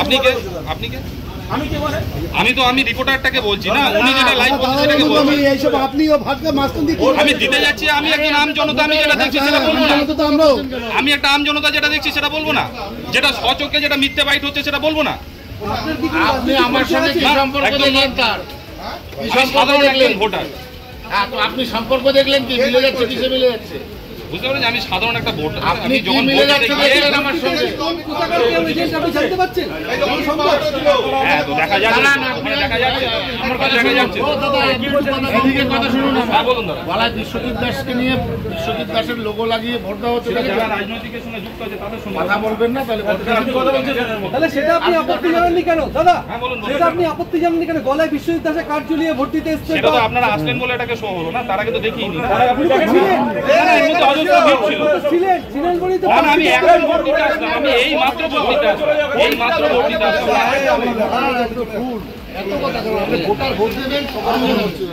আপনি কে? আপনি কে? আমি রিপোর্টারটাকে বলছি না, উনি যেটা লাইভ বলছেন সেটাকে বলছি। এইসব আপনিও ভাটকে মাঝখান দিয়ে আমি দিতে যাচ্ছি, আমি একজন আম জনতা, আমি যেটা দেখছি সেটা বলবো না। আমি একটা আম জনতা যেটা দেখছি সেটা বলবো না, যেটা স্বচক্ষে যেটা মিথ্যে বাইট হচ্ছে সেটা বলবো না। আপনি আমার সঙ্গে কি সম্পর্ক দেখলেন তার? সাধারণ একজন ভোটার। আপনি সম্পর্ক দেখলেন কি মিলে যাচ্ছে, কিসে মিলে যাচ্ছে? বুঝতে পারছেন, আমি সাধারণ একটা ভোটার। আপনি যখন মিলে যাচ্ছে দেখলেন আমার সঙ্গে, হ্যাঁ তো দেখা যাচ্ছে, দেখা যাচ্ছে, আমার কাছে দেখা যাচ্ছে। এদিকে কথা শুনুন। হ্যাঁ বলুন দাদা। বলায় বিশ্বজিৎ দাসকে নিয়ে বিশ্বজিৎ দাসের লোগো লাগিয়ে ভোট দেওয়া হচ্ছে, যারা রাজনৈতিকের সঙ্গে যুক্ত আছে তাদের সঙ্গে কথা বলবেন না তাহলে তাহলে সেটা আপনি আপত্তি জানাননি কেন দাদা? হ্যাঁ বলুন। সেটা আপনি আপত্তি জানাননি কেন? গলায় বিশ্বজিৎ দাসের কার্ড ঝুলিয়ে ভোট দিতে এসেছেন, সেটা তো আপনারা আসলেন বলে এটাকে শো হলো না, তার আগে তো দেখিনি। ছিলেন বলেই তো আমি এখন ভোট দিতে আসলাম, আমি এই মাত্র ভোট দিতে আসলাম, এই মাত্র ভোট দিতে আসলাম। এত কথা কেন? আপনি ভোটার ভোট দেবেন সবার মনে হচ্ছে।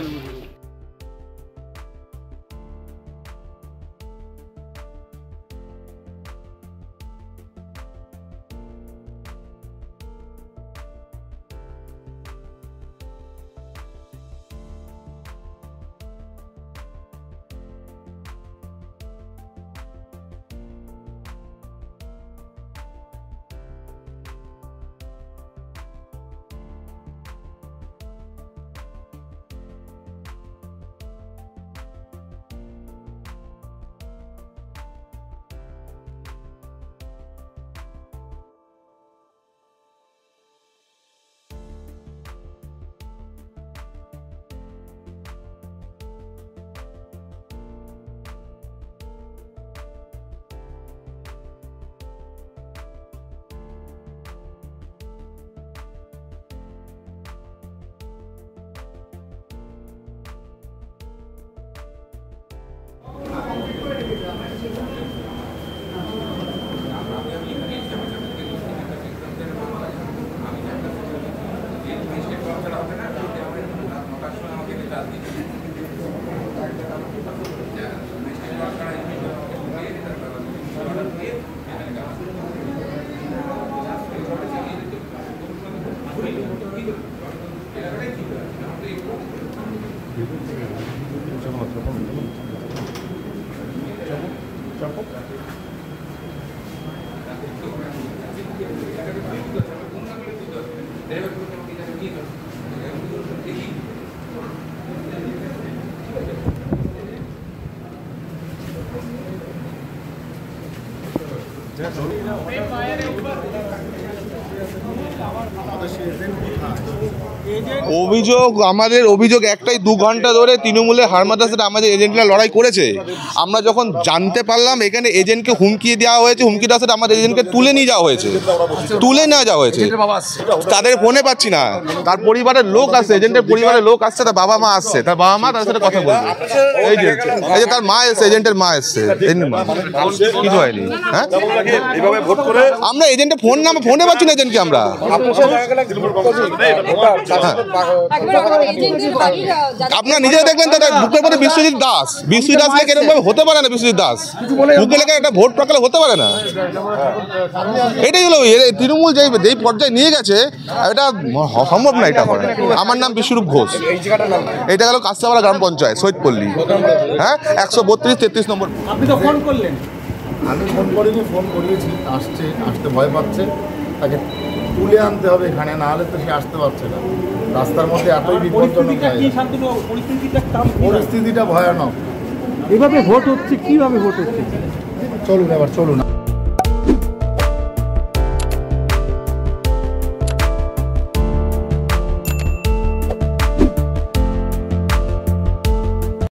আমাদের অভিযোগ একটাই, 2 ঘন্টা ধরে তৃণমূলের হারমাদার সাথে আমাদের এজেন্টরা লড়াই করেছে। আমরা যখন জানতে পারলাম এখানে এজেন্টকে হুমকি দেওয়া হয়েছে, হুমকি দেওয়ার সাথে আমাদের এজেন্টকে তুলে নিয়ে যাওয়া হয়েছে, তাদের ফোনে পাচ্ছি না। তার পরিবারের লোক আসছে, এজেন্টের পরিবারের লোক আসছে, তার বাবা মা আসছে, তার বাবা মা তাদের সাথে কথা বলবে। এই যে তার মা এসছে, এজেন্টের মা এসছে, কিছু হয়নি। হ্যাঁ আমরা এজেন্টের ফোনে পাচ্ছি না এজেন্টকে আমরা। আপনারা নিজে দেখলেন তো বুকের মধ্যে বিশ্বজিৎ দাস লেখা এরকম ভাবে হতে পারে না। বিশ্বজিৎ দাস বুকে লেখা একটা ভোট প্রকালে হতে পারে না। এটাই হলো তৃণমূল যেই পর্যায়ে নিয়ে গেছে, এটা সম্ভব না এটা করা। আমার নাম বিশ্বরূপ ঘোষ, এটা গেল কাস্তাপাড়া গ্রাম পঞ্চায়েত, সৈয়দপল্লী। হ্যাঁ 132-33 নম্বর। আপনি তো ফোন করলেন? আমি ফোন করিনি, ফোন করিয়েছি। আসতে ভয় পাচ্ছে, তাকে তুলে আনতে হবে এখানে, না হলে তো সে আসতে পারছে না। রাস্তার মধ্যে এতই বিপজ্জনক, পরিস্থিতিটা ভয়ানক। এভাবে ভোট হচ্ছে, কিভাবে ভোট হচ্ছে? চলুন এবার চলুন।